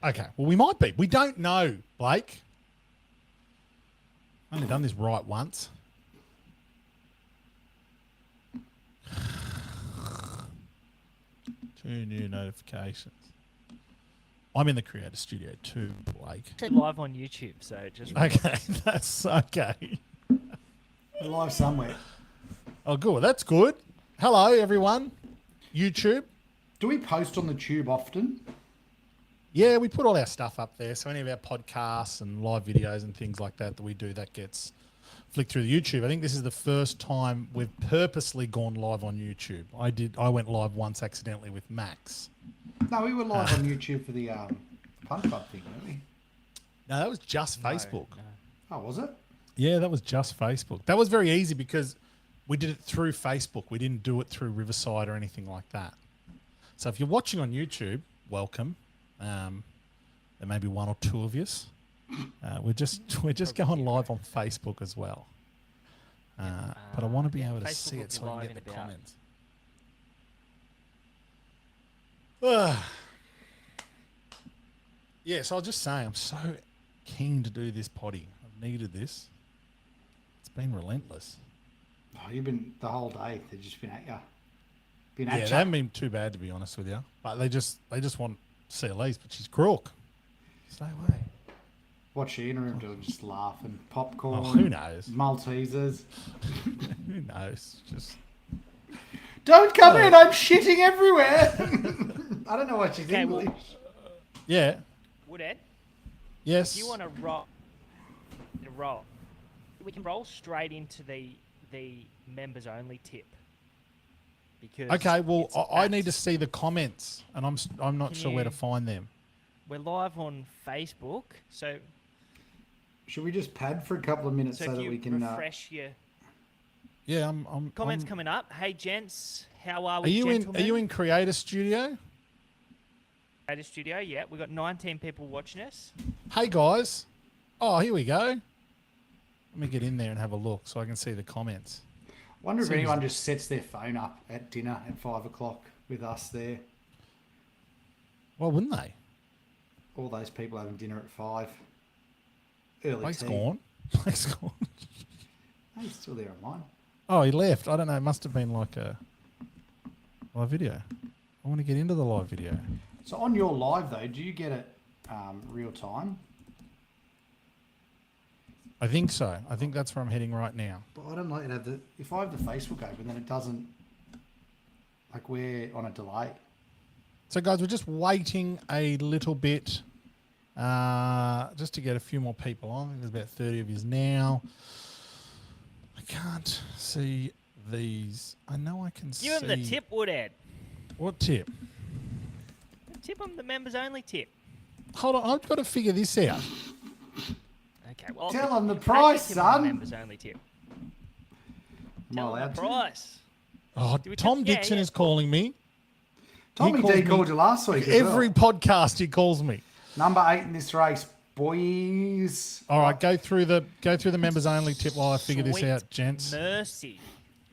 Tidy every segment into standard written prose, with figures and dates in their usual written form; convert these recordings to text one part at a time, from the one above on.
Okay, well, we might be. We don't know, Blake. I've only done this right once. Two new notifications. I'm in the creator studio too, Blake. Live on YouTube, so just Okay, that's okay. We're live somewhere. Oh, good. That's good. Hello, everyone. YouTube. Do we post on the tube often? Yeah, we put all our stuff up there. So any of our podcasts and live videos and things like that we do, that gets flicked through the YouTube. I think this is the first time we've purposely gone live on YouTube. I went live once accidentally with Max. No, we were live on YouTube for the Fun Club thing, weren't we? No, that was just Facebook. No. Oh, was it? Yeah, that was just Facebook. That was very easy because we did it through Facebook. We didn't do it through Riverside or anything like that. So if you're watching on YouTube, welcome. There may be one or two of you. We're just going live on Facebook as well. But I want to be able to see it so I can get the comments. Yeah, so I was just saying, I'm so keen to do this potty. I've needed this. It's been relentless. Oh, you've been the whole day. They've just been at you. Yeah, they haven't been too bad, to be honest with you. But they just want CLEs, but she's crook. Stay away. What's she in her room doing? Just laughing. Popcorn. Oh, who knows? Maltesers. Who knows? Just don't come in. I'm shitting everywhere. I don't know what she's English. Yeah. Woodhead, Yes. if you want to roll, we can roll straight into the members only tip. Because okay, well, I need to see the comments, and I'm not sure where to find them. We're live on Facebook, so should we just pad for a couple of minutes so that we can refresh your Yeah, I'm comments coming up. Hey gents, how are Are we? you gentlemen? in Creator Studio? Creator Studio? Yeah, we've got 19 people watching us. Hey guys. Oh, here we go. Let me get in there and have a look so I can see the comments. wonder if anyone just sets their phone up at dinner at 5 o'clock with us there. Why wouldn't they? All those people having dinner at 5. Early Blake's tea. gone. Blake's gone. Oh, he's still there on mine. Oh, he left. I don't know. It must have been like a live video. I want to get into the live video. So on your live though, do you get it real time? I think so. I think that's where I'm heading right now. But I don't like it. Have the if I have the Facebook open, then it doesn't. Like we're on a delay. So, guys, we're just waiting a little bit just to get a few more people on. I think there's about 30 of you now. I can't see these. I know I can see. Give them the tip, Woodhead. What tip? Tip them the members only tip. Hold on. I've got to figure this out. Okay, well, Tell them the price, tip 'em the son. members only tip. Am I Tell them allowed the to? price. Oh, Do we Tom tell- yeah, Dixon yeah. is calling me. Tommy calls D me called you last week. As Every well. podcast he calls me. Number 8 in this race, boys. All right, go through the members only tip while I figure this Sweet out, gents. Mercy.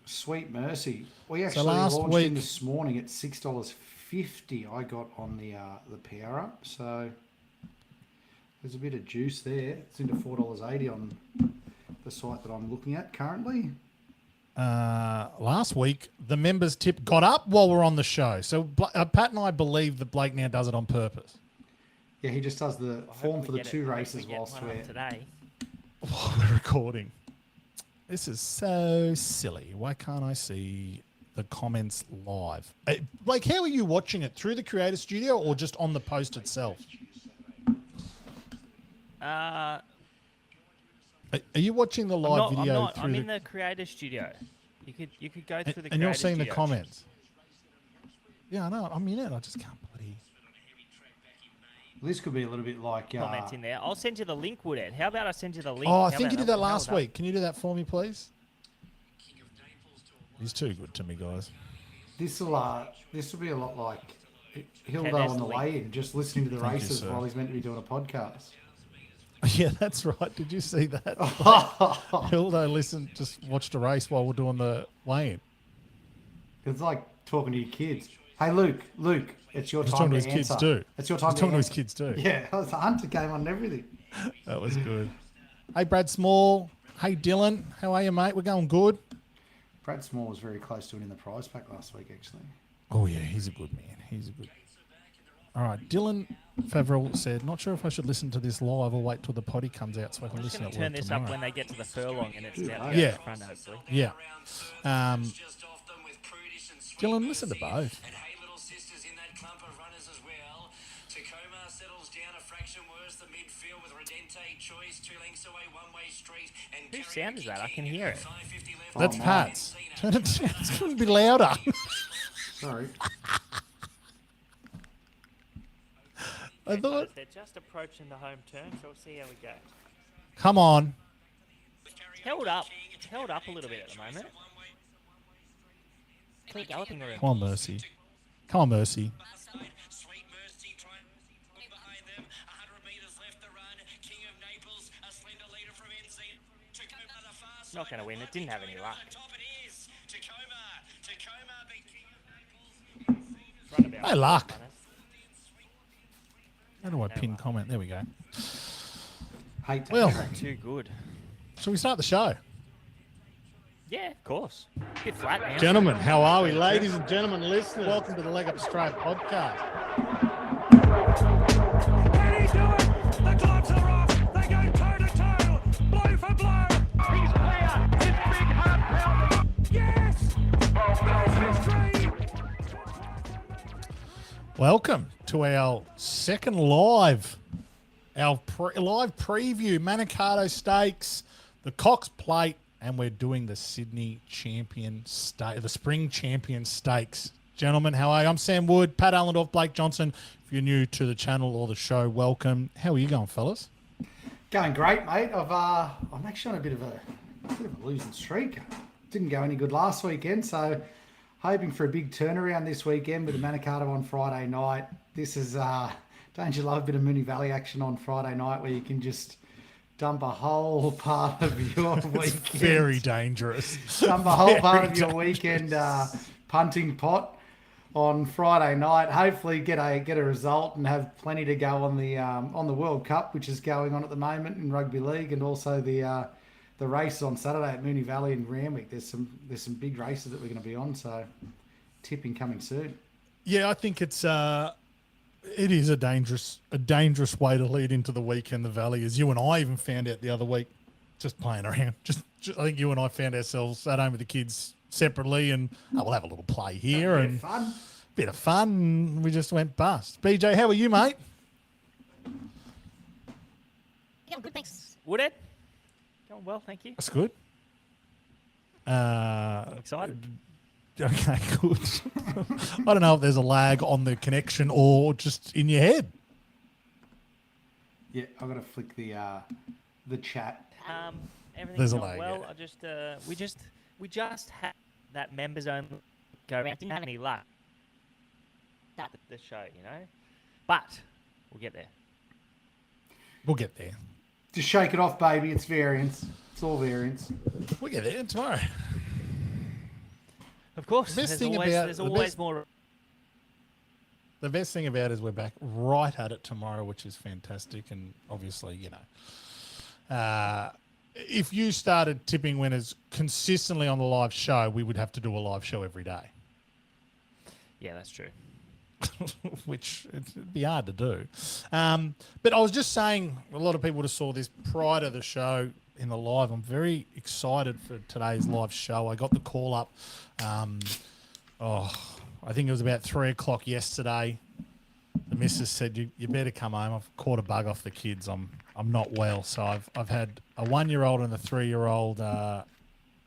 Sweet mercy. We actually last launched in week- this morning at $6.50. I got on the power up, so there's a bit of juice there. It's into $4.80 on the site that I'm looking at currently. Last week, the members tip got up while we're on the show. So Pat and I believe that Blake now does it on purpose. Yeah, he just does the form for the two races whilst we're today. While we're recording. This is so silly. Why can't I see the comments live? Blake, how are you watching it? Through the Creator Studio or just on the post itself? Are you watching the live video through I'm in the creator studio. You could go through the and you're creator seeing the studio. comments? Yeah, I know. I'm in it. I just can't bloody... This could be a little bit like Comment in there. I'll send you the link, Woodhead. How about I send you the link? Oh, I How think about you did that How last about week. Can you do that for me, please? He's too good to me, guys. this will be a lot like Hildo Okay, there's on the the way in, just listening to the Thank you, races sir. while he's meant to be doing a podcast. Yeah, that's right. Did you see that? Hildo just watched a race while we're doing the weigh-in. It's like talking to your kids. Hey, Luke, It's your He's time talking to to his kids answer. too. It's your time He's to talking to his answer. kids too. Yeah, the Hunter came on and everything. That was good. Hey, Brad Small. Hey, Dylan. How are you, mate? We're going good. Brad Small was very close to winning the prize pack last week, actually. Oh, yeah, he's a good man. He's a good. All right, Dylan Favreau said, not sure if I should listen to this live or wait till the potty comes out so I can I'm just listen going at to turn work this tomorrow. up when they get to the furlong and it's out Yeah. the front, hopefully. Yeah. Dylan, listen to both. And hey, little sisters in that clump of runners as well. Tacoma settles down a fraction worse. The midfield with Redente choice 2 lengths away, one-way street. And Whose sound is that? I can hear it. 550 left. That's mine. Pat's. Turn it down. It's going to be louder. Sorry. I thought, They're just approaching the home turn, so we'll see how we go. come on. It's held up. It's held up a little bit at the moment. Clear galloping room. Come on, Mercy. Come on, Mercy. Sweet Mercy trying behind them. 100 metres left the run. King of Naples, a slender leader from NZ. Tacoma the fast. Not going to win. It didn't have any luck. Top it is. Tacoma, big King of Naples. Runabout. Hey, luck. Runners. How do I pin comment? There we go. Hate that Well, track. Too good. shall we start the show? Yeah, of course. Bit flat now. Gentlemen, how are we? Ladies and gentlemen, listeners, welcome to the Leg Up Straight podcast. Can he do it? The gloves are off. They go toe to toe, blow for blow. He's clear. His big heart pounding. Yes. There's history. Welcome to our second live, live preview, Manikato Stakes, the Cox Plate, and we're doing the Sydney Champion Stake, the Spring Champion Stakes. Gentlemen, how are you? I'm Sam Wood, Pat Allendorf, Blake Johnson. If you're new to the channel or the show, welcome. How are you going, fellas? Going great, mate. I'm actually on a bit of a losing streak. Didn't go any good last weekend, so hoping for a big turnaround this weekend with the Manikato on Friday night. This is don't you love a bit of Moonee Valley action on Friday night where you can just dump a whole part of your weekend. Very dangerous. Dump a whole part of your weekend punting pot on Friday night. Hopefully get a result and have plenty to go on the World Cup, which is going on at the moment in rugby league, and also the races on Saturday at Moonee Valley and Randwick. There's some big races that we're going to be on, so tipping coming soon. Yeah, I think it is a dangerous way to lead into the weekend. The Valley, as you and I even found out the other week, just playing around. Just I think you and I found ourselves at home with the kids separately, and we'll have a little play here and bit of fun. And we just went bust. BJ, how are you, mate? Yeah, good, thanks. Woodhead? Going well, thank you. That's good. I'm excited. Okay, good. I don't know if there's a lag on the connection or just in your head. Yeah, I've got to flick the chat. Everything's There's a going lag, well. yeah. We just had that members only go around. Didn't have any luck. The show, you know, but we'll get there. We'll get there. Just shake it off, baby. It's variance. It's all variance. We'll get there tomorrow. Of course, The best there's thing always, about- there's the always best- more. The best thing about it is we're back right at it tomorrow, which is fantastic. And obviously, you know, if you started tipping winners consistently on the live show, we would have to do a live show every day, Yeah, that's true. which it'd be hard to do. But I was just saying, a lot of people would have saw this prior to the show in the live. I'm very excited for today's live show. I got the call up. I think it was about 3 o'clock yesterday. The missus said, you better come home. I've caught a bug off the kids. I'm not well. So I've had a 1-year-old and a 3-year-old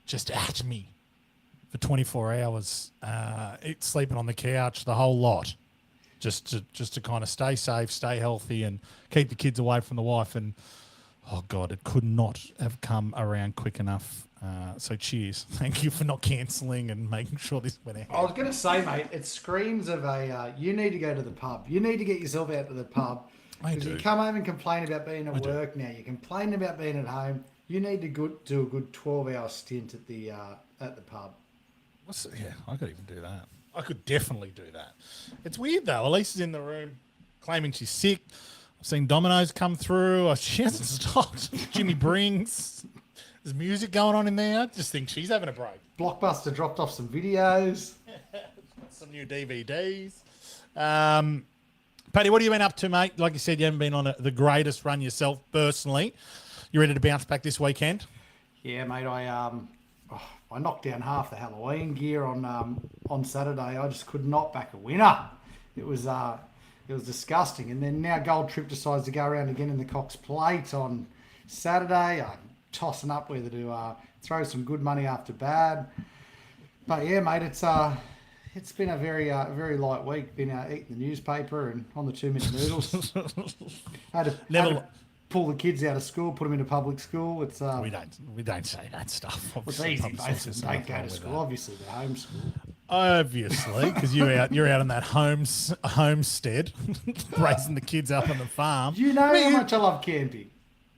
just at me for 24 hours. It's sleeping on the couch, the whole lot. Just to kind of stay safe, stay healthy, and keep the kids away from the wife. And oh God, it could not have come around quick enough. So cheers. Thank you for not cancelling and making sure this went out. I was going to say, mate, it screams of you need to go to the pub. You need to get yourself out to the pub. I Because do. you come home and complain about being at I do. work now. You complain about being at home. You need to do a good 12-hour stint at the pub. I could even do that. I could definitely do that. It's weird though. Elisa's in the room claiming she's sick. I've seen Domino's come through. She hasn't stopped. Jimmy Brings. There's music going on in there. I just think she's having a break. Blockbuster dropped off some videos. Some new DVDs. Paddy, what have you been up to, mate? Like you said, you haven't been on the greatest run yourself personally. You ready to bounce back this weekend? Yeah, mate. I knocked down half the Halloween gear on Saturday. I just could not back a winner. It was disgusting. And then now Gold Trip decides to go around again in the Cox Plate on Saturday. I'm tossing up whether to throw some good money after bad. But yeah, mate, it's been a very light week. Been eating the newspaper and on the 2-minute noodles. had to pull the kids out of school, put them into public school. It's we don't say that stuff. It's easy. Most of them don't go to school. Obviously, they're homeschooled. Obviously, because you're out on that homestead, raising the kids up on the farm. You know how much I love camping.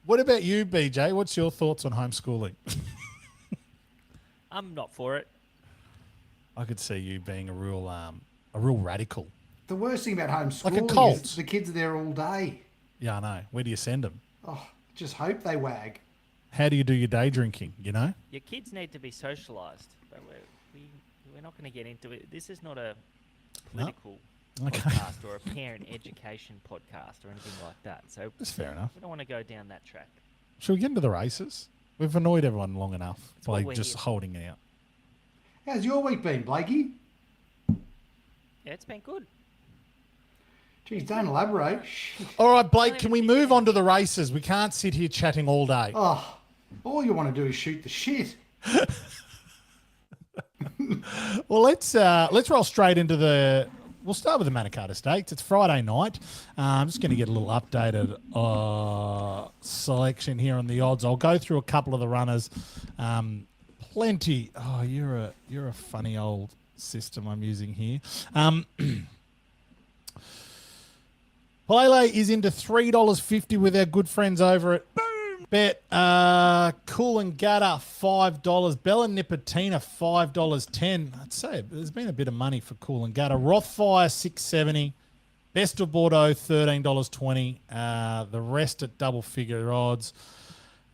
What about you, BJ? What's your thoughts on homeschooling? I'm not for it. I could see you being a real radical. The worst thing about homeschooling Like a cult. is the kids are there all day. Yeah, I know. Where do you send them? Oh, just hope they wag. How do you do your day drinking? You know. Your kids need to be socialised, but we're not going to get into it. This is not a political podcast or a parent education podcast or anything like that. So that's fair enough. We don't want to go down that track. Should we get into the races? We've annoyed everyone long enough That's by what we're just here. holding out. How's your week been, Blakey? Yeah, it's been good. Geez, don't elaborate. Shit. All right, Blake, can we move on to the races? We can't sit here chatting all day. Oh, all you want to do is shoot the shit. Well, let's roll straight into the. We'll start with the Manikato Stakes. It's Friday night. I'm just going to get a little updated selection here on the odds. I'll go through a couple of the runners. Plenty. Oh, you're a funny old system I'm using here. Pele is into $3.50 with our good friends over at Bet. Coolangatta, $5. Bella Nipotina, $5.10. I'd say there's been a bit of money for Coolangatta. Rothfire, $6.70. Best of Bordeaux, $13.20. The rest at double figure odds.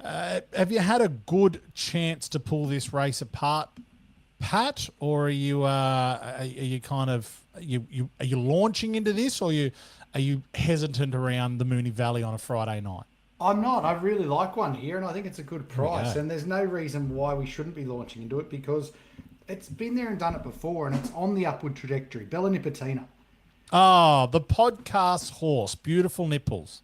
Have you had a good chance to pull this race apart, Pat, or are you kind of are you launching into this, or are you hesitant around the Moonee Valley on a Friday night? I'm not. I really like one here, and I think it's a good price. And there's no reason why we shouldn't be launching into it because it's been there and done it before, and it's on the upward trajectory. Bella Nipotina. Oh, the podcast horse. Beautiful nipples.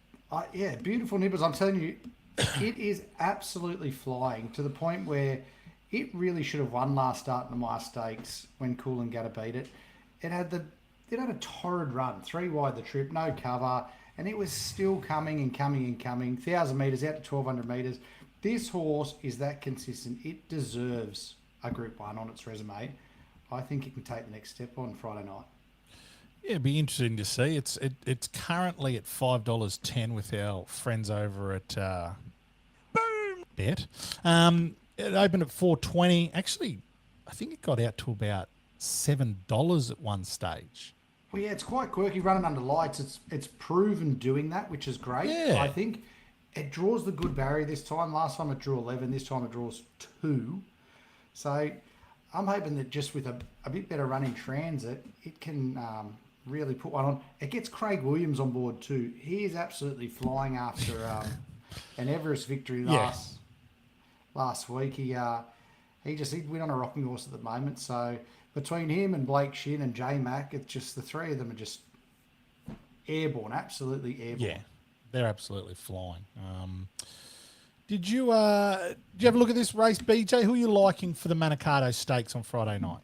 Yeah, beautiful nipples. I'm telling you, it is absolutely flying to the point where it really should have won last start in the Maya Stakes when Coolangatta beat it. It had a torrid run, 3 wide the trip, no cover, and it was still coming and coming and coming. 1,000 metres out to 1,200 metres. This horse is that consistent. It deserves a Group 1 on its resume. I think it can take the next step on Friday night. Yeah, it'd be interesting to see. It's currently at $5.10 with our friends over at Bet. It opened at $4.20. Actually, I think it got out to about $7 at one stage. Well, yeah, it's quite quirky running under lights. It's proven doing that, which is great. Yeah. I think it draws the good barrier this time. Last time it drew 11. This time it draws 2. So I'm hoping that just with a bit better run in transit, it can really put one on. It gets Craig Williams on board too. He is absolutely flying after an Everest victory last week. He'd win on a rocking horse at the moment. So between him and Blake Shin and J Mac, it's just the three of them are just airborne, absolutely airborne. Yeah, they're absolutely flying. Did you have a look at this race, BJ? Who are you liking for the Manikato Stakes on Friday night?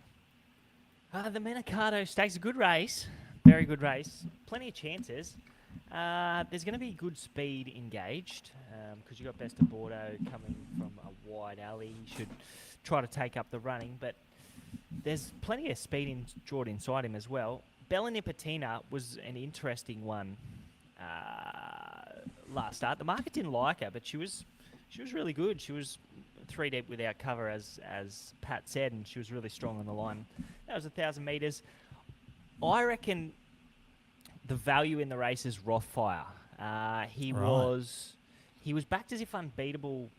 The Manikato Stakes, a good race. Very good race. Plenty of chances. There's going to be good speed engaged because you've got Best of Bordeaux coming from a wide alley. You should try to take up the running, but there's plenty of speed drawn inside him as well. Bella Nipotina was an interesting one last start. The market didn't like her, but she was really good. She was 3 deep without cover, as Pat said, and she was really strong on the line. That was 1,000 metres. I reckon the value in the race is Rothfire. He Right. was backed as if unbeatable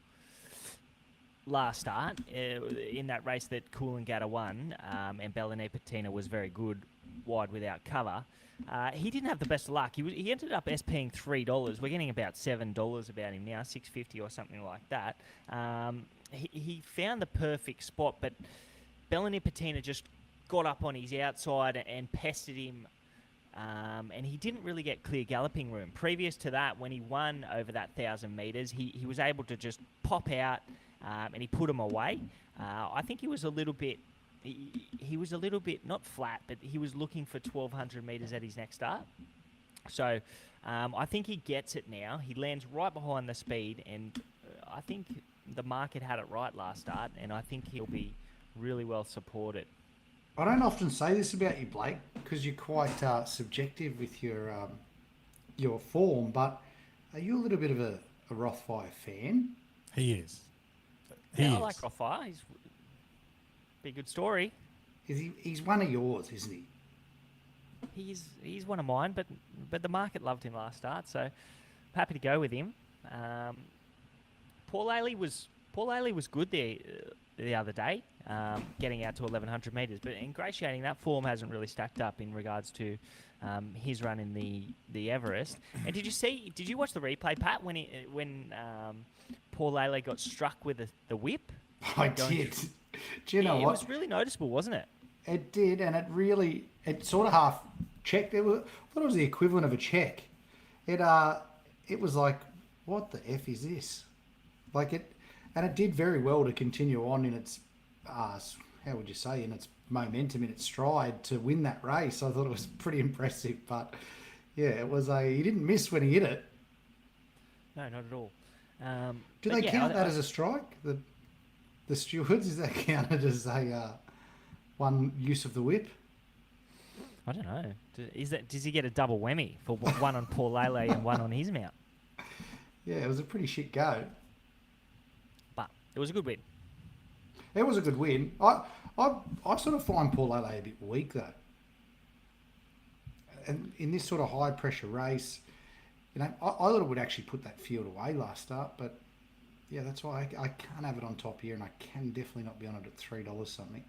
last start in that race that Coolangatta won, and Bellini Patina was very good wide without cover. He didn't have the best of luck. He ended up SPing $3. We're getting about $7 about him now, $6.50 or something like that. He found the perfect spot, but Bellini Patina just got up on his outside and pestered him. And he didn't really get clear galloping room. Previous to that, when he won over that 1,000 metres, he was able to just pop out and he put him away. I think he was a little bit, he was a little bit, not flat, but he was looking for 1,200 metres at his next start. So I think he gets it now. He lands right behind the speed, and I think the market had it right last start, and I think he'll be really well supported. I don't often say this about you, Blake, because you're quite subjective with your form. But are you a little bit of a Rothfire fan? He is. I like Rothfire. He's be a good story. Is he? He's one of yours, isn't he? He's one of mine, but the market loved him last start, so I'm happy to go with him. Paul Ailey was good there the other day, getting out to 1,100 metres, but ingratiating, that form hasn't really stacked up in regards to his run in the Everest. And did you watch the replay, Pat, when Paul Ailey got struck with the whip? I did. Do you know what? It was really noticeable, wasn't it? It did, and it sort of half checked. I thought it was the equivalent of a check. It was like, what the F is this? Like it, and it did very well to continue on in its, how would you say, in its momentum, in its stride to win that race. I thought it was pretty impressive, but yeah, he didn't miss when he hit it. No, not at all. Do they count that as a strike? The stewards, is that counted as a one use of the whip? I don't know. Does he get a double whammy for one on Paul Lele and one on his mount? Yeah, it was a pretty shit go. But it was a good win. It was a good win. I sort of find Paul Lele a bit weak though. And in this sort of high pressure race, you know, I thought it would actually put that field away last start, but yeah, that's why I can't have it on top here, and I can definitely not be on it at $3 something.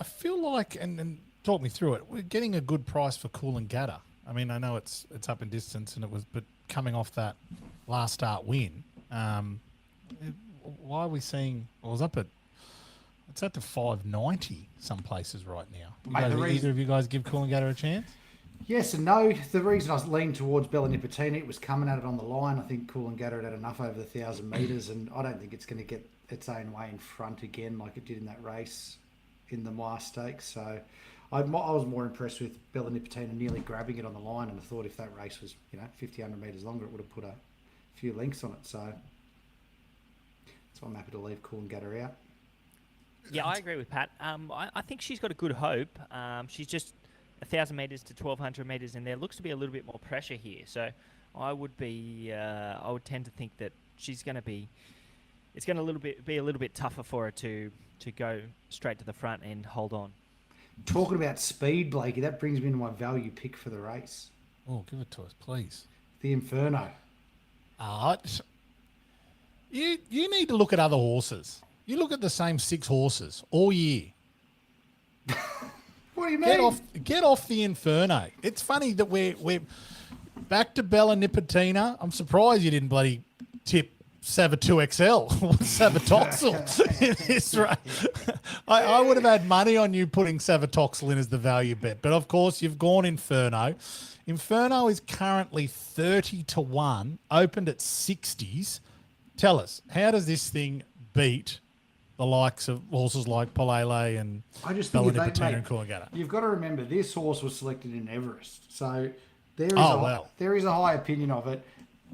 I feel like, and talk me through it, we're getting a good price for Coolangatta. I mean, I know it's up in distance, but coming off that last start win, why are we seeing? Well, it's up to $5.90 some places right now. Either of you guys give Coolangatta a chance? Yes and no. The reason I was leaning towards Bellini Patina, it was coming at it on the line. I think Coolangatta had enough over the 1,000 metres, and I don't think it's going to get its own way in front again like it did in that race in the Manikato Stakes. So I was more impressed with Bellini Patina nearly grabbing it on the line, and I thought if that race was 50, 100 metres longer, it would have put a few lengths on it. So I'm happy to leave Coolangatta out. Yeah, I agree with Pat. I think she's got a good hope. She's just 1,000 metres to 1,200 metres, and there looks to be a little bit more pressure here. So I would tend to think that she's going to be. It's going to be a little bit tougher for her to go straight to the front and hold on. Talking about speed, Blakey, that brings me to my value pick for the race. Oh, give it to us, please. The Inferno. You need to look at other horses. You look at the same 6 horses all year. What do you mean? Get off the Inferno. It's funny that we're back to Bella Nipotina. I'm surprised you didn't bloody tip Sava 2XL or Savatoxel in this race. I would have had money on you putting Savatoxel in as the value bet, but of course you've gone Inferno. Inferno is currently 30-1, opened at 60s. Tell us, how does this thing beat the likes of horses like Palele and Bella Nipotina and Coolangatta? You've got to remember, this horse was selected in Everest, so there is a high opinion of it.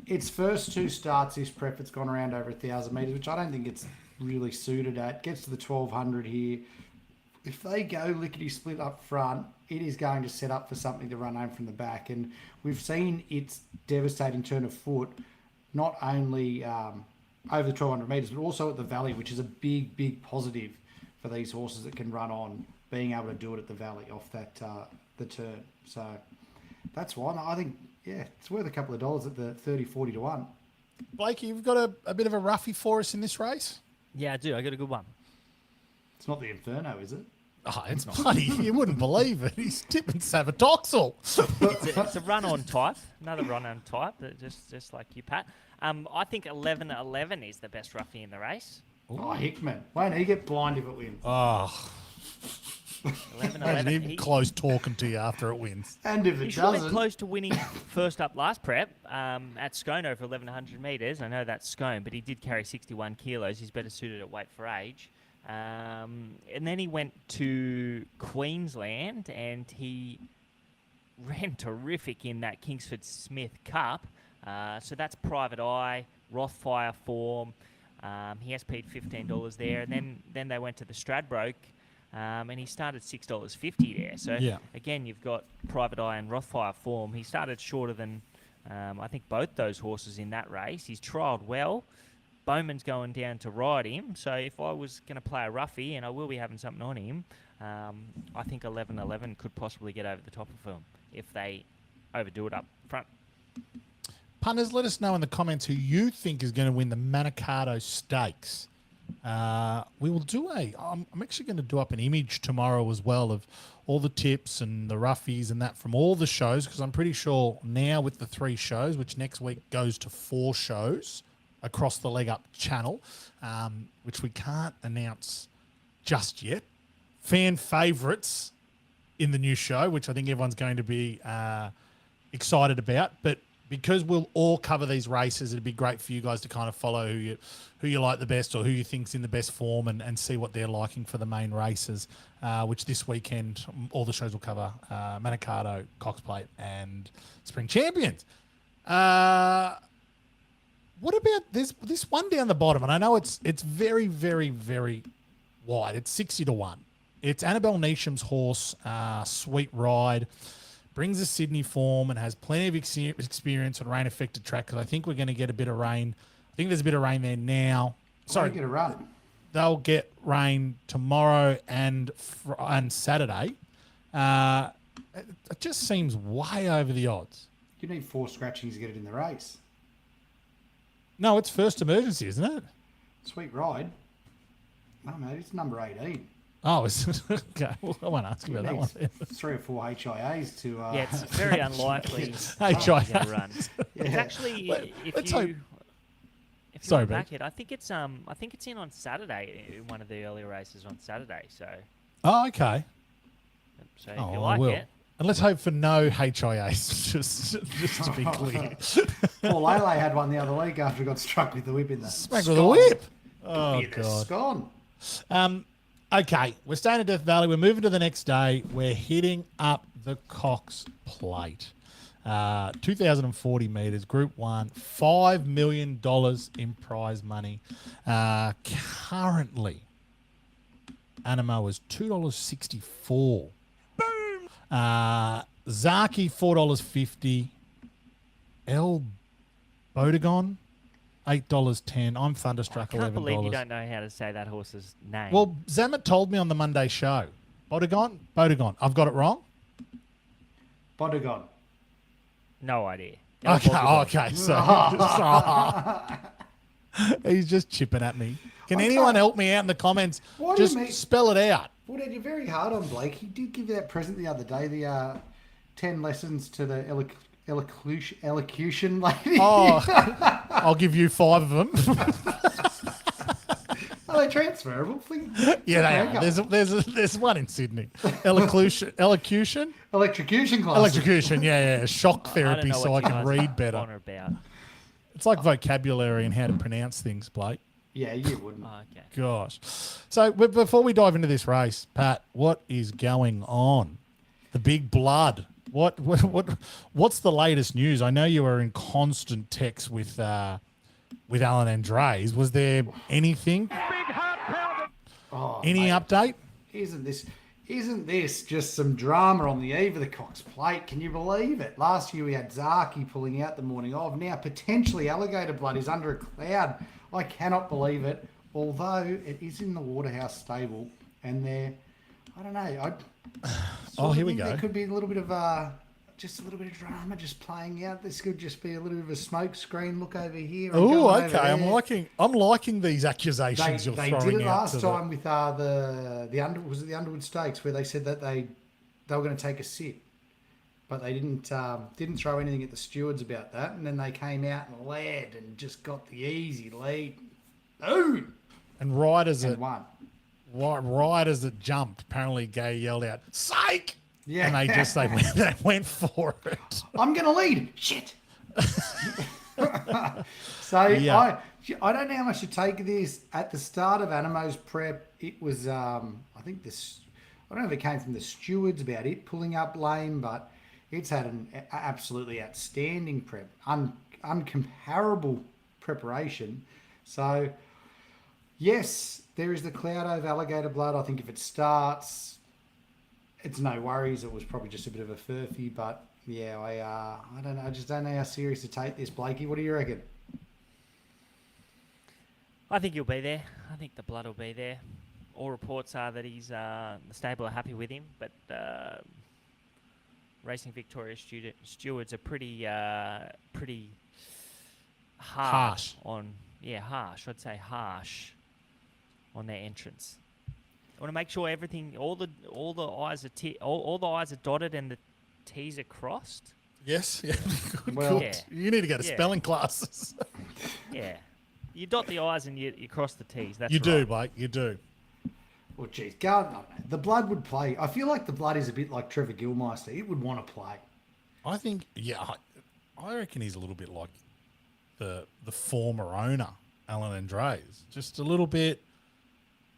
Its first 2 starts this prep, it's gone around over 1,000 metres, which I don't think it's really suited at. Gets to the 1,200 here. If they go lickety-split up front, it is going to set up for something to run home from the back. And we've seen its devastating turn of foot, not only over the 1,200 metres, but also at the Valley, which is a big, big positive for these horses that can run on being able to do it at the Valley off that the turn. So that's why I think, yeah, it's worth a couple of dollars at the 30, 40 to 1. Blakey, you've got a bit of a roughie for us in this race? Yeah, I do. I got a good one. It's not the Inferno, is it? Oh, it's bloody, you wouldn't believe it. He's tipping Savatoxel. It's a run-on type, another run-on type, just like you, Pat. I think 11-11 is the best roughie in the race. Oh, Hickman. Won't he get blind if it wins? Oh, 11-11. imagine him close talking to you after it wins. And if He it should have been doesn't... close to winning first up last prep at Scone over 1,100 metres. I know that's Scone, but he did carry 61 kilos. He's better suited at weight for age. And then he went to Queensland and he ran terrific in that Kingsford Smith Cup. So that's Private Eye, Rothfire form. He has paid $15 there. And then they went to the Stradbroke. And he started $6.50 there. So, Yeah. again, you've got Private Eye and Rothfire form. He started shorter than, I think, both those horses in that race. He's trialled well. Bowman's going down to ride him. So, if I was going to play a roughie, and I will be having something on him, I think 11-11 could possibly get over the top of him if they overdo it up front. Punters, let us know in the comments who you think is going to win the Manikato Stakes. We will do I'm actually going to do up an image tomorrow as well of all the tips and the roughies and that from all the shows, because I'm pretty sure now with the 3 shows, which next week goes to 4 shows across the Leg Up channel, which we can't announce just yet. Fan favourites in the new show, which I think everyone's going to be excited about, but because we'll all cover these races, it'd be great for you guys to kind of follow who you like the best or who you think's in the best form and see what they're liking for the main races, which this weekend all the shows will cover Manikato, Cox Plate and Spring Champions. What about this one down the bottom? And I know it's very, very, very wide. It's 60 to 1. It's Annabelle Neesham's horse, Sweet Ride. Brings a Sydney form and has plenty of experience on rain-affected track, because I think we're going to get a bit of rain. I think there's a bit of rain there now. Sorry, Get a run. they'll get rain tomorrow and Saturday. It just seems way over the odds. You need 4 scratchings to get it in the race. No, it's first emergency, isn't it? Sweet Ride. No, mate, it's number 18. Oh, okay. Well, I won't ask you about that one. 3 or 4 HIAs to... Yeah, it's very unlikely Hey, he's Joy. going to run. It's actually, let's hope- if you Sorry, back Brad. it, I think it's in on Saturday, in one of the earlier races on Saturday. So Oh, okay. if Oh, you I like will. it, And let's hope for no HIAs, just to be clear. Paul Lele had one the other week after he got struck with the whip in the... Smack with a whip. Oh, In the God. scone. Okay, we're staying at Death Valley. We're moving to the next day. We're hitting up the Cox Plate. 2,040 metres, Group 1, $5 million in prize money. Currently, Anamoe is $2.64. Boom! Zaki, $4.50. El Bodegon, $8.10. I'm Thunderstruck, I can't $11. believe you don't know how to say that horse's name. Well, Zamet told me on the Monday show. Bodegon? I've got it wrong? Bodegon. no idea. Okay. So he's just chipping at me. Can anyone help me out in the comments? What do you Just mean? spell it out. Well, Dad, you're very hard on Blake. He did give you that present the other day, the 10 lessons to the elocution lady. Oh, I'll give you 5 of them. Are they transferable? Yeah, they are. There's one in Sydney. Elocution. Electrocution class. Electrocution. Yeah. Shock I don't therapy, know so I what you can guys read are better. on or about. It's like vocabulary and how to pronounce things, Blake. Yeah, you wouldn't. Oh, okay. Gosh. So before we dive into this race, Pat, what is going on? The big blood. What's the latest news? I know you were in constant text with Alan Andres. Was there anything? Any update? Isn't this just some drama on the eve of the Cox Plate? Can you believe it? Last year we had Zaki pulling out the morning of. Now potentially Alligator Blood is under a cloud. I cannot believe it. Although it is in the Waterhouse stable and they're I don't know. I Oh, here we think go. There could be a little bit of just a little bit of drama just playing out. This could just be a little bit of a smoke screen. Look over here. and Oh, going okay. over I'm liking these there. accusations you're They throwing did it out last to time with the Underwood Stakes, where they said that they were going to take a sit, but they didn't throw anything at the stewards about that, and then they came out and led and just got the easy lead. Boom! and right as And it won. right as it jumped, apparently Gay yelled out, "Psych!" Yeah. And they went for it. I'm going to lead. Shit. So Yeah. I don't know how much to take this. At the start of Anamoe's prep, it was I think this. I don't know if it came from the stewards about it pulling up lame, but it's had an absolutely outstanding prep, uncomparable preparation. So yes, there is the cloud over Alligator Blood. I think if it starts, it's no worries. It was probably just a bit of a furphy, but yeah, I don't know. I just don't know how serious to take this, Blakey. What do you reckon? I think he'll be there. I think the blood will be there. All reports are that the stable are happy with him, but Racing Victoria stewards are pretty Harsh. harsh. I'd say harsh on their entrance. I want to make sure everything, all the I's are all the I's are dotted and the T's are crossed. Yes. Yeah. Good, Well- good. You need to go to Yeah. spelling classes. Yeah, you dot the I's and you cross the T's. That's You do, right. Blake. You do. Well, geez, the blood would play. I feel like the blood is a bit like Trevor Gilmeister. It would want to play. I think. Yeah. I reckon he's a little bit like the former owner, Alan Andres. Just a little bit.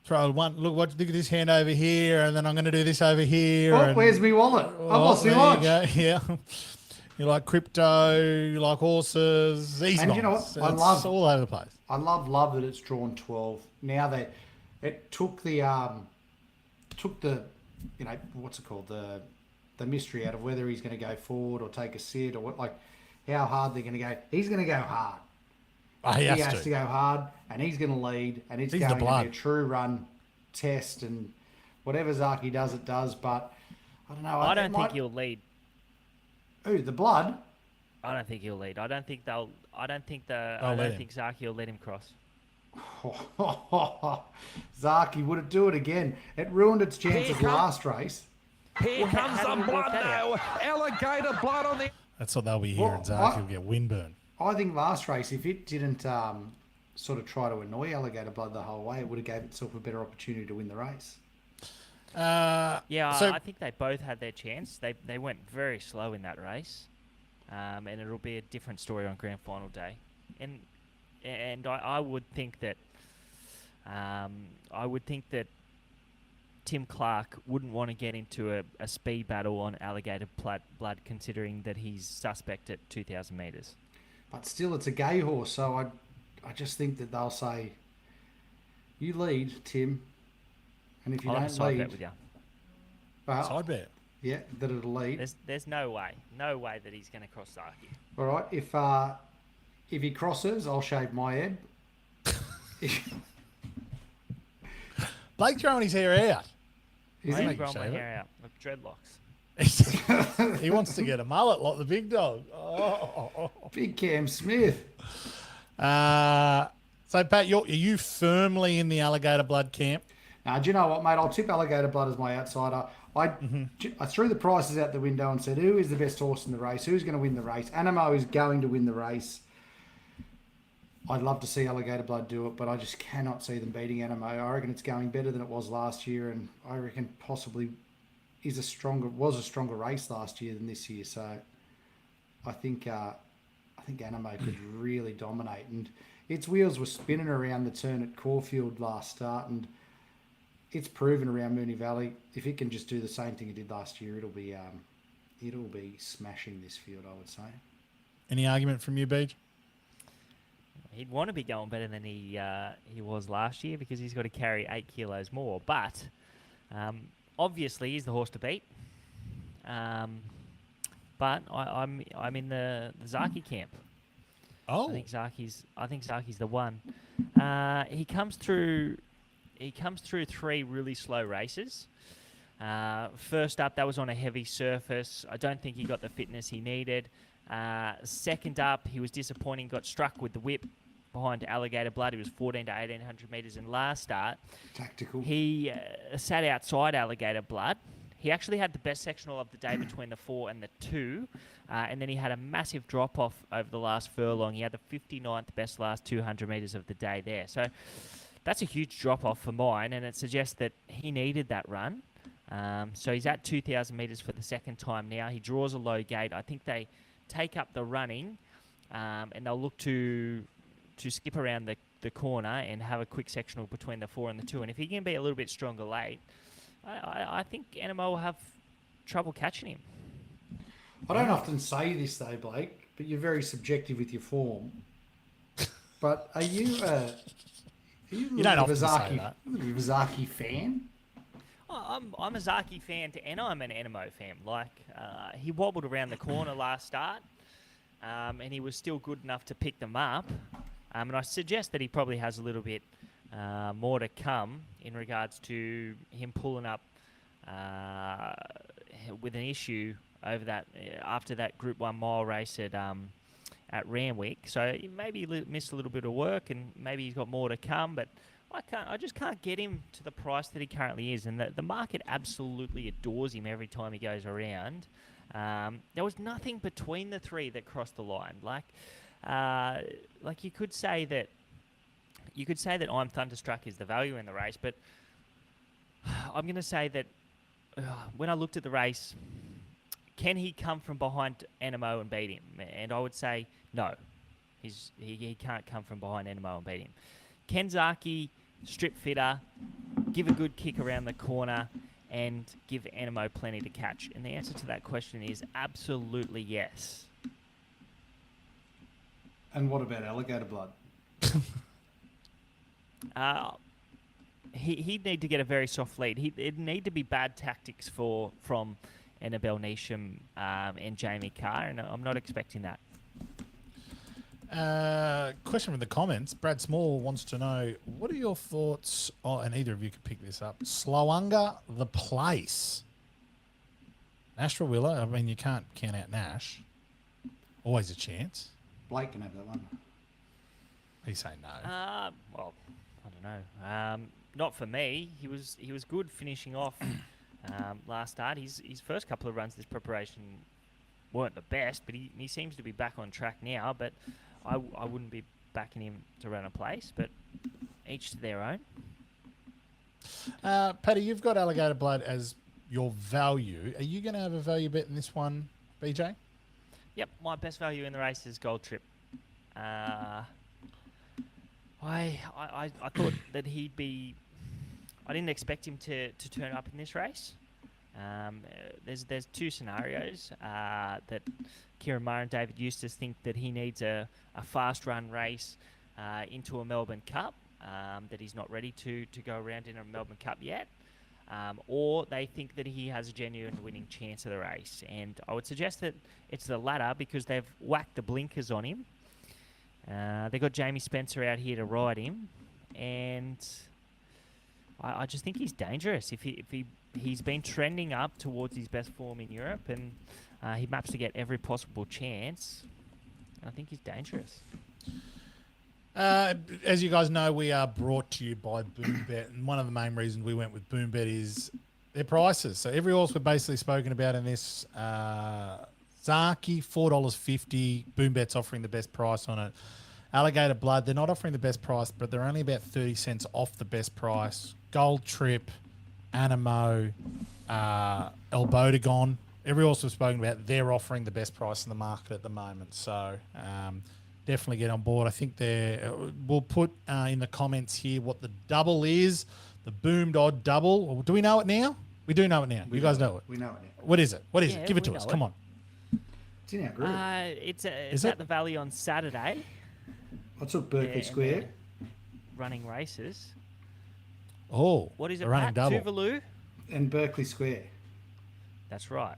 Throw one. Look at this hand over here, and then I'm going to do this over here. Oh, and, where's me wallet? I've lost my there watch. you go. Yeah. You like crypto, you like horses, easy And you know ones. what? I It's love- all over the place. I love that it's drawn 12. Now that it took the what's it called, the mystery out of whether he's going to go forward or take a sit or what, like how hard they're going to go. He's going to go hard. Oh, he He has has to. to go hard, and he's going to lead, and it's He's the going to be blood. a true run test, and whatever Zaki does, it does. But I don't know. I don't think he'll lead. Ooh, the blood. I don't think he'll lead. I don't think let him. Zaki will let him cross. Zaki, would it do it again? It ruined its chances Here last race. Here How comes do the we work blood that now. Alligator blood on the. That's what they'll be Well, hearing. Zaki will get windburn. I think last race, if it didn't sort of try to annoy Alligator Blood the whole way, it would have gave itself a better opportunity to win the race. Yeah, So- I think they both had their chance. They went very slow in that race, and it'll be a different story on grand final day. And I would think that Tim Clark wouldn't want to get into a speed battle on Alligator Blood, considering that he's suspect at 2,000 metres. But still, it's a gay horse, so I just think that they'll say, you lead, Tim, and if you I'll have a don't side lead, bet with you. well, Side bet. yeah, that it'll lead. There's no way that he's going to cross Zaki. All right, if he crosses, I'll shave my head. Blake throwing his hair out. Is I am he? growing my shave it? hair out with dreadlocks. He wants to get a mullet like the big dog. Oh. Big Cam Smith. So, Pat, are you firmly in the Alligator Blood camp? Now, do you know what, mate? I'll tip Alligator Blood as my outsider. I threw the prices out the window and said, who is the best horse in the race? Who's going to win the race? Anamoe is going to win the race. I'd love to see Alligator Blood do it, but I just cannot see them beating Anamoe. I reckon it's going better than it was last year, and I reckon possibly was a stronger race last year than this year. So I think Anamoe could really dominate, and its wheels were spinning around the turn at Caulfield last start, and it's proven around Moonee Valley. If it can just do the same thing it did last year, it'll be smashing this field, I would say. Any argument from you, Beej? He'd want to be going better than he was last year because he's got to carry 8 kilos more. But obviously he's the horse to beat. But I'm in the Zaki camp. Oh, I think Zaki's the one. He comes through 3 really slow races. First up, that was on a heavy surface. I don't think he got the fitness he needed. Second up, he was disappointing, got struck with the whip behind Alligator Blood. He was 14 to 1800 metres in last start. Tactical. He sat outside Alligator Blood. He actually had the best sectional of the day between the 4 and the 2, and then he had a massive drop-off over the last furlong. He had the 59th best last 200 metres of the day there. So that's a huge drop-off for mine, and it suggests that he needed that run. So he's at 2,000 metres for the second time now. He draws a low gate. I think they take up the running, and they'll look to skip around the corner and have a quick sectional between the 4 and the 2. And if he can be a little bit stronger late, I think Anamoe will have trouble catching him. I don't often say this though, Blake, but you're very subjective with your form. But are you You don't often say that. a Vazaki fan? I'm a Zaki fan, and I'm an Anamoe fan. Like, he wobbled around the corner last start, and he was still good enough to pick them up. And I suggest that he probably has a little bit more to come in regards to him pulling up with an issue over that after that Group 1 mile race at Randwick. So maybe he missed a little bit of work, and maybe he's got more to come, but I just can't get him to the price that he currently is, and the market absolutely adores him every time he goes around. There was nothing between the three that crossed the line. Like you could say that I'm Thunderstruck is the value in the race, but I'm going to say that when I looked at the race, can he come from behind Anamoe and beat him? And I would say no. He can't come from behind Anamoe and beat him. Kenzaki, strip fitter, give a good kick around the corner, and give Anamoe plenty to catch? And the answer to that question is absolutely yes. And what about Alligator Blood? He'd need to get a very soft lead. It'd need to be bad tactics from Annabelle Neesham and Jamie Carr, and I'm not expecting that. Question from the comments. Brad Small wants to know, what are your thoughts on, and either of you could pick this up, Slowunga the place? Nash for Willa. I mean, you can't count out Nash. Always a chance. Blake can have that one. He's saying no. Well, I don't know. Not for me. He was good finishing off last start. His first couple of runs this preparation weren't the best, but he seems to be back on track now. But I wouldn't be backing him to run a place, but each to their own. Paddy, you've got Alligator Blood as your value. Are you going to have a value bet in this one, BJ? Yep, my best value in the race is Gold Trip. I thought that he'd be. I didn't expect him to turn up in this race. There's two scenarios that Kieran Maher and David Eustace think that he needs a fast run race into a Melbourne Cup, that he's not ready to go around in a Melbourne Cup yet, or they think that he has a genuine winning chance of the race. And I would suggest that it's the latter, because they've whacked the blinkers on him. They've got Jamie Spencer out here to ride him, and I just think he's dangerous. If he's been trending up towards his best form in Europe, and he maps to get every possible chance, I think he's dangerous. As you guys know, we are brought to you by Boombet, and one of the main reasons we went with Boombet is their prices. So every horse we've basically spoken about in this, Zaki, $4.50. Boombet's offering the best price on it. Alligator Blood, they're not offering the best price, but they're only about 30 cents off the best price. Gold Trip, Anamoe, Elbodegon, every horse we've spoken about, they're offering the best price in the market at the moment. So definitely get on board. I think we'll put in the comments here what the double is, the Boomed Odd double. Do we know it now? We do know it now. You guys know it. We know it now. What is it? What is it? Give it to we us. know Come it. on. It's in our group. It's Is at it? the Valley on Saturday. What's up, Berkeley and Square? they're running races. Oh, What is it, they're running Pat? double. Tuvalu? And Berkeley Square. That's right.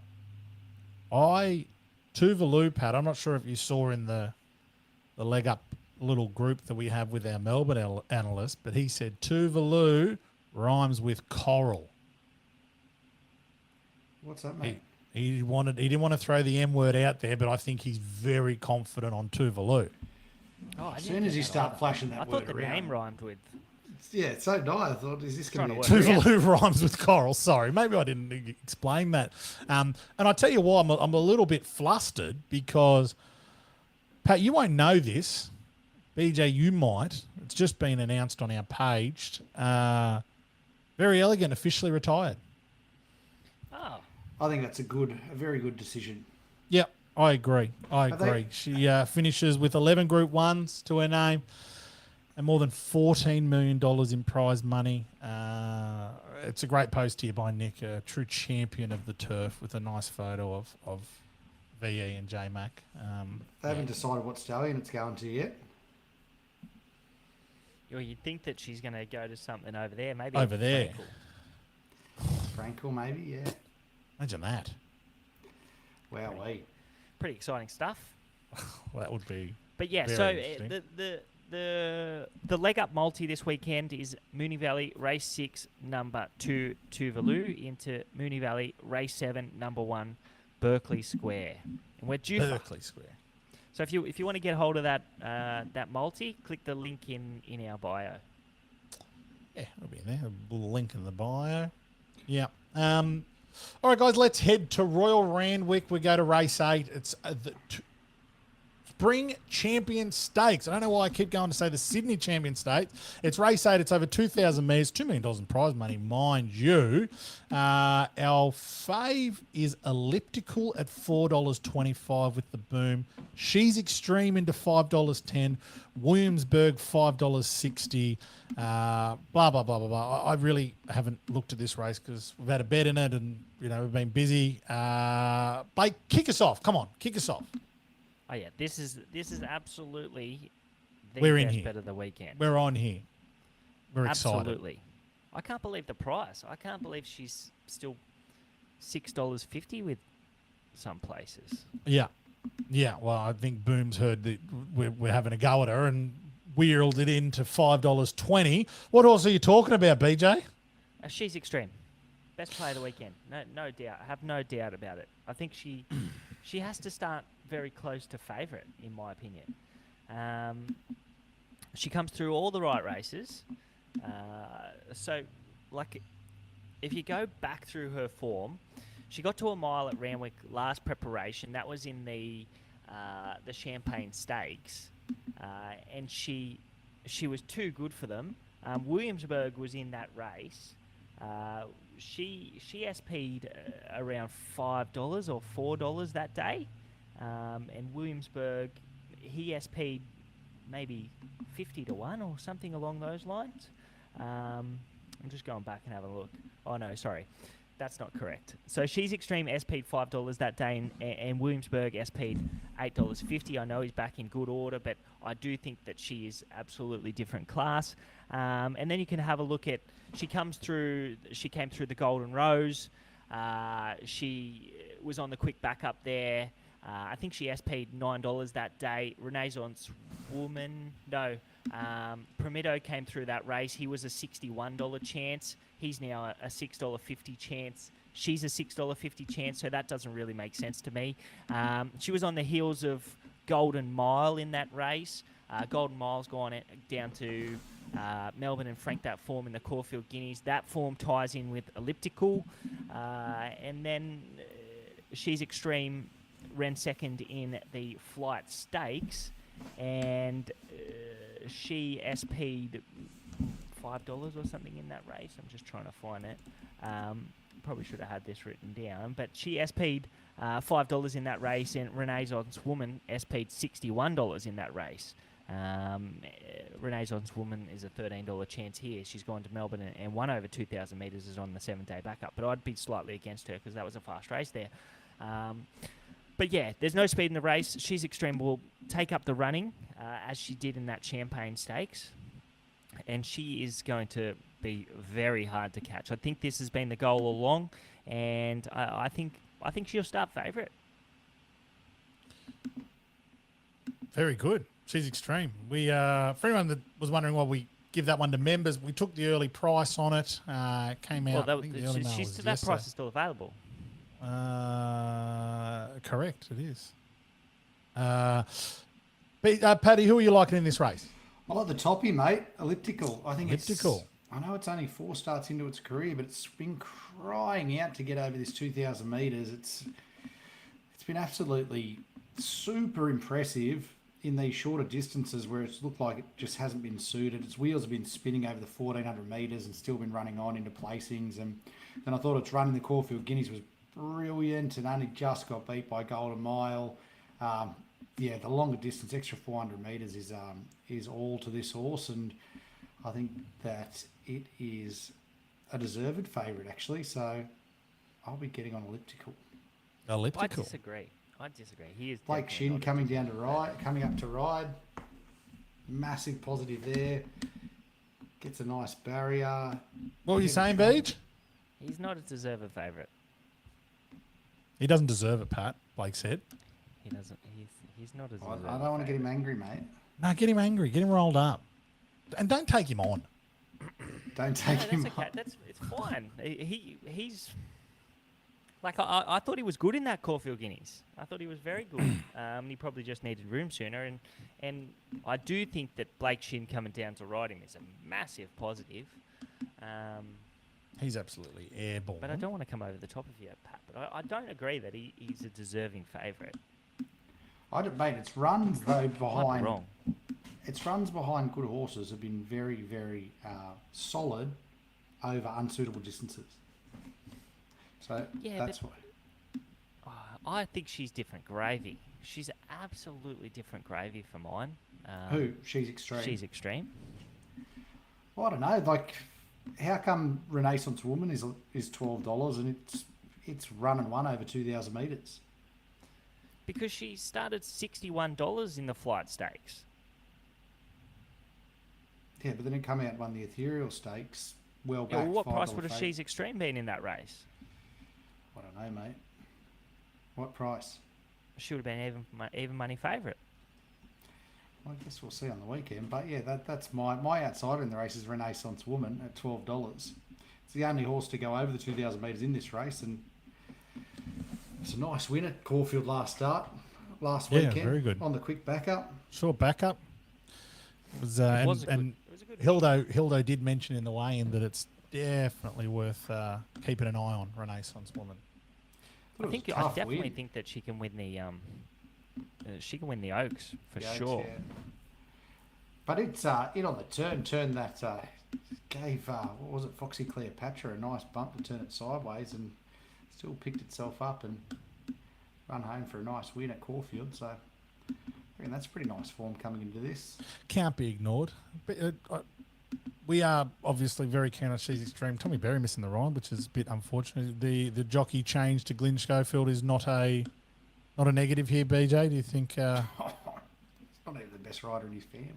Tuvalu, Pat, I'm not sure if you saw in the leg up little group that we have with our Melbourne analyst, but he said Tuvalu rhymes with coral. What's that mean? He didn't want to throw the M word out there, but I think he's very confident on Tuvalu. Oh, As soon as you start flashing that I word thought the around, name rhymed with. yeah, it's so nice. I thought, is this going to be Trying to work Tuvalu rhymes with coral. Sorry, maybe I didn't explain that. And I tell you why I'm a little bit flustered because, Pat, you won't know this. BJ, you might. It's just been announced on our page. Very Elegant officially retired. Oh, I think that's a very good decision. Yep, I agree. Have they- She finishes with 11 Group 1s to her name and more than $14 million in prize money. It's a great post here by Nick, a true champion of the turf, with a nice photo of VE and J-Mac. They haven't decided what stallion it's going to yet. well, you'd think that she's going to go to something over there, maybe Over there. Frankel. Frankel, maybe, yeah. Imagine that. Wowee. Pretty exciting stuff. Well, that would be... But yeah, Very so interesting. the leg up multi this weekend is Moonee Valley Race 6 number 2 Tuvalu into Moonee Valley Race 7 number 1 Berkeley Square, and we're due for. Berkeley Square. So if you want to get hold of that that multi, click the link in our bio. Yeah, it'll be in there. A little link in the bio. Yeah. All right, guys, let's head to Royal Randwick. We go to race 8. It's the Spring Champion Stakes. I don't know why I keep going to say the Sydney Champion Stakes. It's race 8. It's over 2,000 metres, $2 million in prize money, mind you. Our fave is Elliptical at $4.25 with the boom. She's Extreme into $5.10. Williamsburg, $5.60. Blah, blah, blah, blah, blah. I really haven't looked at this race because we've had a bet in it and, we've been busy. Blake, kick us off. Come on, kick us off. Oh yeah, this is absolutely the We're in best here. bet of the weekend. We're on here. We're excited. Absolutely. I can't believe the price. I can't believe she's still $6.50 with some places. Yeah. Yeah. Well, I think Boom's heard that we're having a go at her and wheeled it into $5.20. What else are you talking about, BJ? She's extreme. Best play of the weekend. No doubt. I have no doubt about it. I think she has to start very close to favourite, in my opinion. She comes through all the right races. So, like, if you go back through her form, she got to a mile at Randwick last preparation. That was in the Champagne Stakes, and she was too good for them. Williamsburg was in that race. She SP'd around $5 or $4 that day, and Williamsburg he SP'd maybe 50 to 1 or something along those lines. I'm just going back and having a look. Oh no, sorry, that's not correct. So She's Extreme SP'd $5 that day, and Williamsburg SP'd $8.50. I know he's back in good order, but I do think that she is absolutely different class. And then you can have a look at, she came through the Golden Rose. She was on the quick backup there. I think she SP'd $9 that day. Renaissance Woman, no. Prometo came through that race. He was a $61 chance. He's now a $6.50 chance. She's a $6.50 chance, so that doesn't really make sense to me. She was on the heels of Golden Mile in that race. Golden Mile's gone down to Melbourne and franked that form in the Caulfield Guineas. That form ties in with Elliptical. And then She's Extreme ran second in the Flight Stakes, and she SP'd $5 or something in that race. I'm just trying to find it. Probably should have had this written down, but she SP'd $5 in that race, and Renaissance Woman SP'd $61 in that race. Renaissance Woman is a $13 chance here. She's gone to Melbourne and won over 2,000 metres, is on the 7-day backup, but I'd be slightly against her because that was a fast race there. But yeah, there's no speed in the race. She's Extreme will take up the running as she did in that Champagne Stakes, and she is going to be very hard to catch. I think this has been the goal all along, and I think she'll start favourite. Very good. She's Extreme. We for anyone that was wondering why we give that one to members, we took the early price on it. It came out. Well, I think the early mail was that yesterday. price is still available. Correct, it is. Paddy, who are you liking in this race? I like the toppy, mate. Elliptical. I think Elliptical. I know it's only 4 starts into its career, but it's been crying out to get over this 2,000 metres. It's been absolutely super impressive in these shorter distances where it's looked like it just hasn't been suited. Its wheels have been spinning over the 1,400 metres and still been running on into placings. And then I thought its run in the Caulfield Guineas was brilliant and only just got beat by Golden Mile. The longer distance, extra 400 metres is all to this horse, and I think that it is a deserved favourite actually. So I'll be getting on Elliptical. Elliptical. I disagree. He is Blake definitely Shin not a coming up to ride. Massive positive there. Gets a nice barrier. What were you saying, Beach? He's not a deserved favourite. He doesn't deserve it, Pat. Blake said. He doesn't. He's not a deserved. I don't want to get him angry, mate. No, get him angry. Get him rolled up. And don't take him on. Don't take No, him that's okay. on. It's fine. He's like I thought he was good in that Caulfield Guineas. I thought he was very good. He probably just needed room sooner, and I do think that Blake Shin coming down to ride him is a massive positive. He's absolutely airborne. But I don't want to come over the top of you, Pat. But I don't agree that he's a deserving favourite. Mate, its runs though Might be behind. wrong. Its runs behind good horses have been very, very solid over unsuitable distances. So Yeah, that's why. I think she's different gravy. She's absolutely different gravy for mine. Who? She's extreme. She's extreme. Well, I don't know. Like, how come Renaissance Woman is $12 and it's run and won over 2,000 metres? Because she started $61 in the Flight Stakes. Yeah, but then it come out and won the Ethereal Stakes. Well Yeah, back. well, what $5 price would have favourite. She's Extreme been in that race? I don't know, mate. What price? She would have been even money favourite. Well, I guess we'll see on the weekend. But yeah, that's my outsider in the race is Renaissance Woman at $12. It's the only horse to go over the 2,000 metres in this race, and it's a nice win at Caulfield last weekend. Very good. On the quick backup. Short backup. It was, It was a and good Hildo did mention in the weigh-in that it's definitely worth keeping an eye on, Renaissance Woman. I definitely think that she can win the Oaks for The Oaks, sure. yeah. But it's it on the turn that gave what was it, Foxy Cleopatra a nice bump to turn it sideways and still picked itself up and run home for a nice win at Caulfield. So I reckon that's pretty nice form coming into this. Can't be ignored. But, we are obviously very keen on She's Extreme. Tommy Berry missing the ride, which is a bit unfortunate. The jockey change to Glyn Schofield is not a negative here, BJ. Do you think? He's not even the best rider in his family.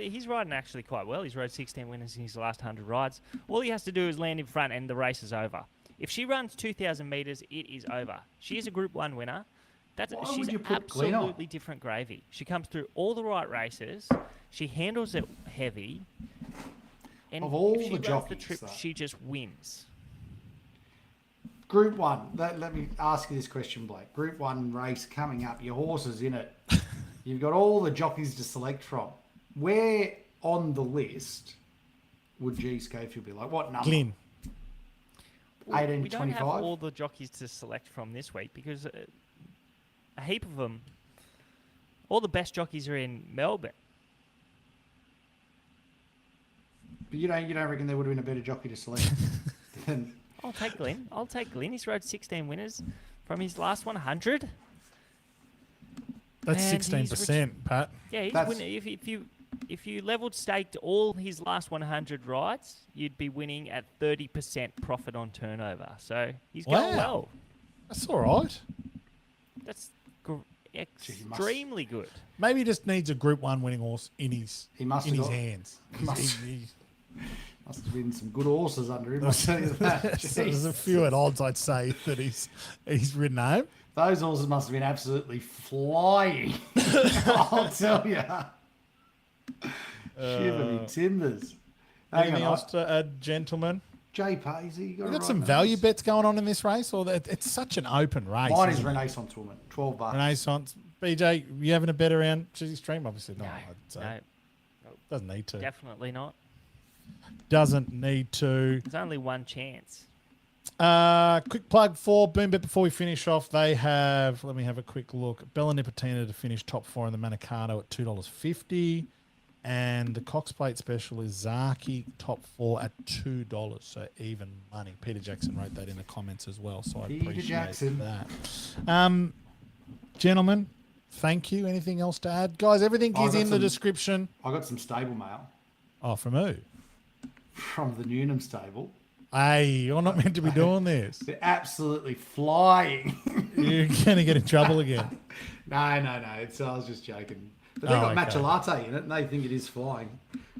He's riding actually quite well. He's rode 16 winners in his last 100 rides. All he has to do is land in front and the race is over. If she runs 2,000 metres, it is over. She is a Group 1 winner. Why She's would you put Glyn on? absolutely different gravy. She comes through all the right races. She handles it heavy. And Of all if she the runs the jockeys, trip, though. she just wins. Group 1. Let me ask you this question, Blake. Group 1 race coming up. Your horse is in it. You've got all the jockeys to select from. Where on the list would G. Schofield be? Like what number? Glyn. 18 We to don't have 25? all the jockeys to select from this week because a heap of them, all the best jockeys are in Melbourne. But you don't reckon there would have been a better jockey to select than... I'll take Glyn. He's rode 16 winners from his last 100. That's And he's 16%, Pat. Yeah, he's That's- winning. If you leveled staked all his last 100 rides, you'd be winning at 30% profit on turnover. So he's going Wow. well. That's all right. That's he must- extremely good. Maybe he just needs a Group 1 winning horse in his He must in have his got- hands. must- He- Must have been some good horses under him, I'll tell you that. There's a Jeez. few at odds, I'd say, that he's ridden home. Those horses must have been absolutely flying. I'll tell you. Shiver me timbers. Hang Anything on, else to add, gentlemen? Jay Paisley. We got some value bets going on in this race, or it's such an open race. Mine is isn't it? Renaissance Woman, $12. Renaissance. BJ, you having a bet around Tuesday stream? Obviously not. I'd say. No, Doesn't need to. definitely not. Doesn't need to. There's only one chance. Quick plug for Boombet before we finish off. They have, let me have a quick look. Bella Nipotina to finish top 4 in the Manikato at $2.50. And the Cox Plate special is Zaki top 4 at $2. So even money. Peter Jackson wrote that in the comments as well. So I Peter appreciate Jackson. that. Gentlemen, thank you. Anything else to add? Guys, everything I is got in the some- description. I got some stable mail Oh, from who? from the Newnham stable. Hey, you're not meant to be doing this. They're absolutely flying. You're going to get in trouble again. No. I was just joking. But they Oh, got okay. matcha latte in it, and they think it is flying.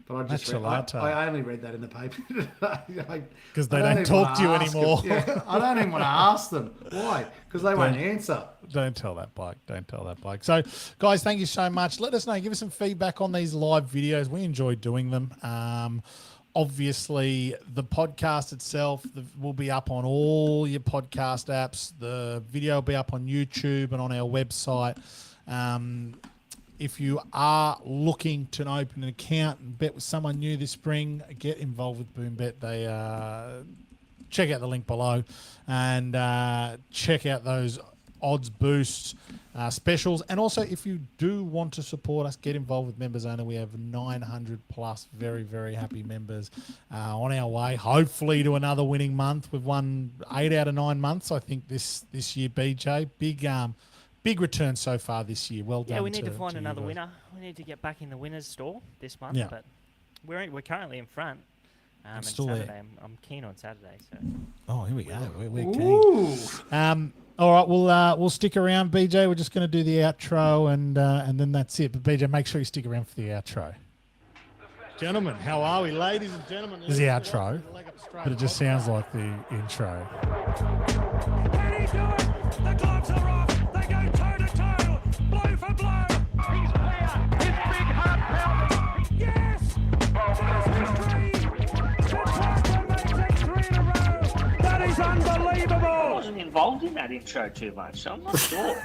But I just Matcha latte. I only read that in the paper today. Because they I don't even talk wanna to you ask them. anymore. Yeah, I don't even want to ask them. Why? Because they won't answer. Don't tell that bloke. Don't tell that bloke. So, guys, thank you so much. Let us know. Give us some feedback on these live videos. We enjoy doing them. Obviously, the podcast itself will be up on all your podcast apps. The video will be up on YouTube and on our website. If you are looking to open an account and bet with someone new this spring, get involved with Boombet. They check out the link below and check out those odds boosts specials. And also, if you do want to support us, get involved with Members Only. We have 900 plus very, very happy members on our way, hopefully, to another winning month. We've won 8 out of 9 months, I think, this year, BJ. Big return so far this year. Well done. Yeah, we need to to find you another guys. winner. We need to get back in the winners' store this month. Yeah. But we're currently in front. And still there. Saturday, I'm keen on Saturday. So Oh, here we go. We're keen. Ooh. All right, we'll stick around, BJ. We're just going to do the outro, and then that's it. But BJ, make sure you stick around for the outro. Gentlemen, how are we, ladies and gentlemen? This is the outro, but it just sounds like the intro. Can he do it? The gloves are off. They go toe to toe, blow for blow. He's clear. His big heart pounding. Yes. Three in a row. That is unbelievable. I wasn't involved in that intro too much, so I'm not sure.